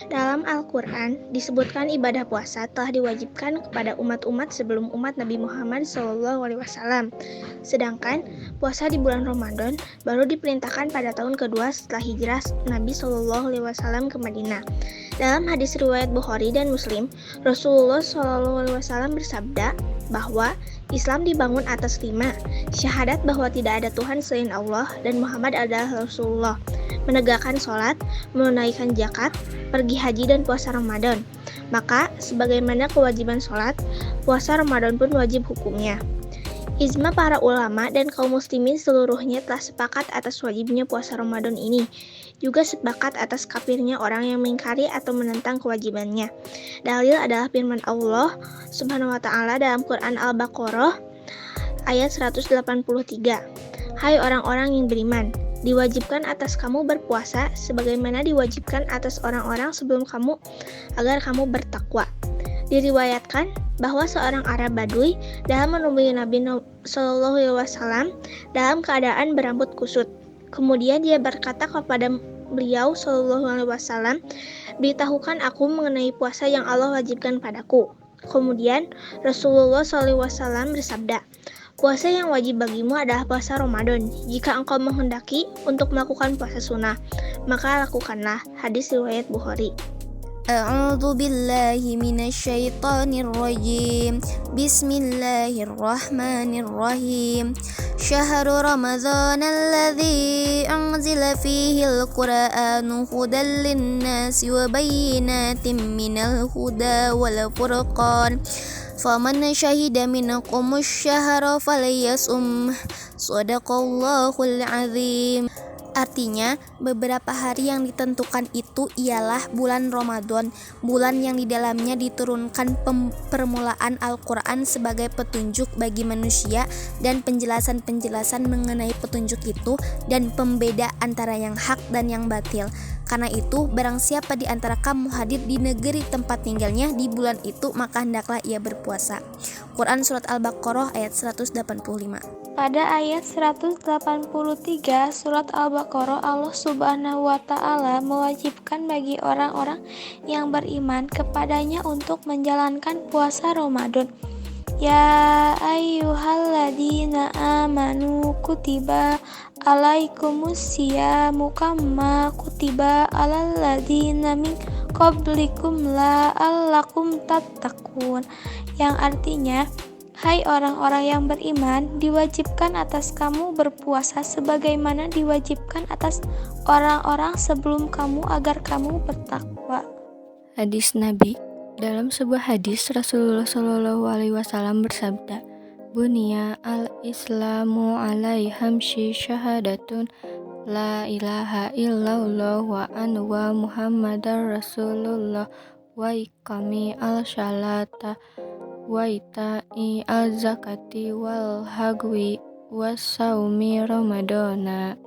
Dalam Al-Quran disebutkan ibadah puasa telah diwajibkan kepada umat-umat sebelum umat Nabi Muhammad SAW. Sedangkan puasa di bulan Ramadan baru diperintahkan pada tahun kedua setelah hijrah Nabi SAW ke Madinah. Dalam hadis riwayat Bukhari dan Muslim, Rasulullah SAW bersabda bahwa Islam dibangun atas 5, syahadat bahwa tidak ada Tuhan selain Allah dan Muhammad adalah Rasulullah, menegakkan sholat, menunaikan zakat, pergi haji dan puasa Ramadan. Maka, sebagaimana kewajiban sholat, puasa Ramadan pun wajib hukumnya. Ijma para ulama dan kaum muslimin seluruhnya telah sepakat atas wajibnya puasa Ramadan ini. Juga sepakat atas kafirnya orang yang mengingkari atau menentang kewajibannya. Dalil adalah firman Allah Subhanahu wa taala dalam Quran Al-Baqarah ayat 183. Hai orang-orang yang beriman, diwajibkan atas kamu berpuasa sebagaimana diwajibkan atas orang-orang sebelum kamu agar kamu bertakwa. Diriwayatkan bahwa seorang Arab Baduy dalam menemui Nabi SAW dalam keadaan berambut kusut. Kemudian dia berkata kepada beliau SAW, beritahukan aku mengenai puasa yang Allah wajibkan padaku. Kemudian Rasulullah SAW bersabda, puasa yang wajib bagimu adalah puasa Ramadan. Jika engkau menghendaki untuk melakukan puasa sunnah, maka lakukanlah. Hadis riwayat Bukhari. A'udzu billahi minasyaitonir rajim. Bismillahirrahmanirrahim. Syahrul Ramadan alladzi unzila fihi al-Qur'anu hudan lin-nasi wa bayyinatin minal huda wal furqan. Faman syahida minkumus syahra falyasum. Shadaqallahul azim. Artinya, beberapa hari yang ditentukan itu ialah bulan Ramadan, bulan yang di dalamnya diturunkan permulaan Al-Quran sebagai petunjuk bagi manusia dan penjelasan-penjelasan mengenai petunjuk itu dan pembeda antara yang hak dan yang batil. Karena itu, barang siapa di antara kamu hadir di negeri tempat tinggalnya di bulan itu, maka hendaklah ia berpuasa. Quran Surat Al-Baqarah ayat 185. Pada ayat 183 surat Al-Baqarah, Allah Subhanahu wa taala mewajibkan bagi orang-orang yang beriman kepadanya untuk menjalankan puasa Ramadan. Ya ayyuhalladzina amanu kutiba alaikumusyamu kama kutiba alal ladzina min qablikum la'allakum tattaqun, yang artinya, hai orang-orang yang beriman, diwajibkan atas kamu berpuasa sebagaimana diwajibkan atas orang-orang sebelum kamu agar kamu bertakwa. Hadis Nabi. Dalam sebuah hadis, Rasulullah SAW bersabda, Bunya al-Islamu alai hamsi syahadatun la ilaha illallah wa anwa Muhammadar Rasulullah wa iqami al-shalata wa ita'i al-zakati wal hagwi wasaumi ramadana,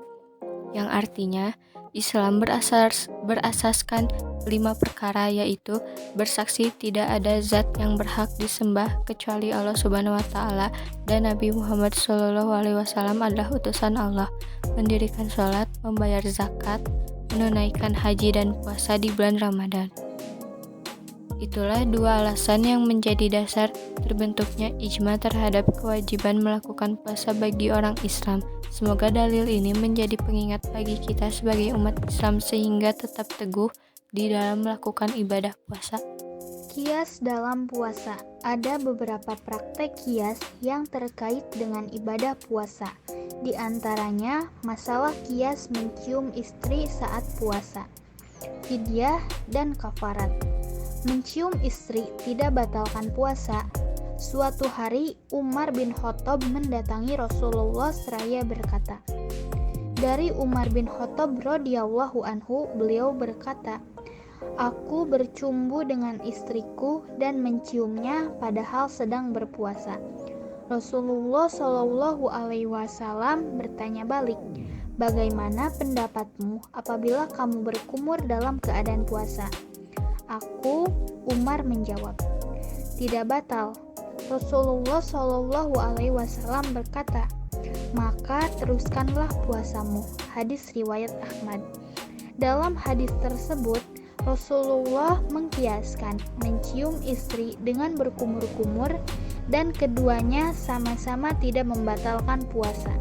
yang artinya Islam berasaskan 5 perkara, yaitu bersaksi tidak ada zat yang berhak disembah kecuali Allah Subhanahu wa taala dan Nabi Muhammad SAW adalah utusan Allah, mendirikan sholat, membayar zakat, menunaikan haji dan puasa di bulan Ramadan. Itulah 2 alasan yang menjadi dasar terbentuknya ijma terhadap kewajiban melakukan puasa bagi orang Islam. Semoga dalil ini menjadi pengingat bagi kita sebagai umat Islam sehingga tetap teguh di dalam melakukan ibadah puasa. Qiyas dalam puasa. Ada beberapa praktek qiyas yang terkait dengan ibadah puasa. Di antaranya, masalah qiyas mencium istri saat puasa, fidyah dan kafarat. Mencium istri tidak batalkan puasa. Suatu hari Umar bin Khattab mendatangi Rasulullah seraya berkata, dari Umar bin Khattab radhiyallahu anhu, beliau berkata, aku bercumbu dengan istriku dan menciumnya padahal sedang berpuasa. Rasulullah Shallallahu Alaihi Wasallam bertanya balik, bagaimana pendapatmu apabila kamu berkumur dalam keadaan puasa? Aku, Umar menjawab, tidak batal. Rasulullah Shallallahu Alaihi Wasallam berkata, maka teruskanlah puasamu. Hadis riwayat Ahmad. Dalam hadis tersebut, Rasulullah mengkiaskan mencium istri dengan berkumur-kumur dan keduanya sama-sama tidak membatalkan puasa.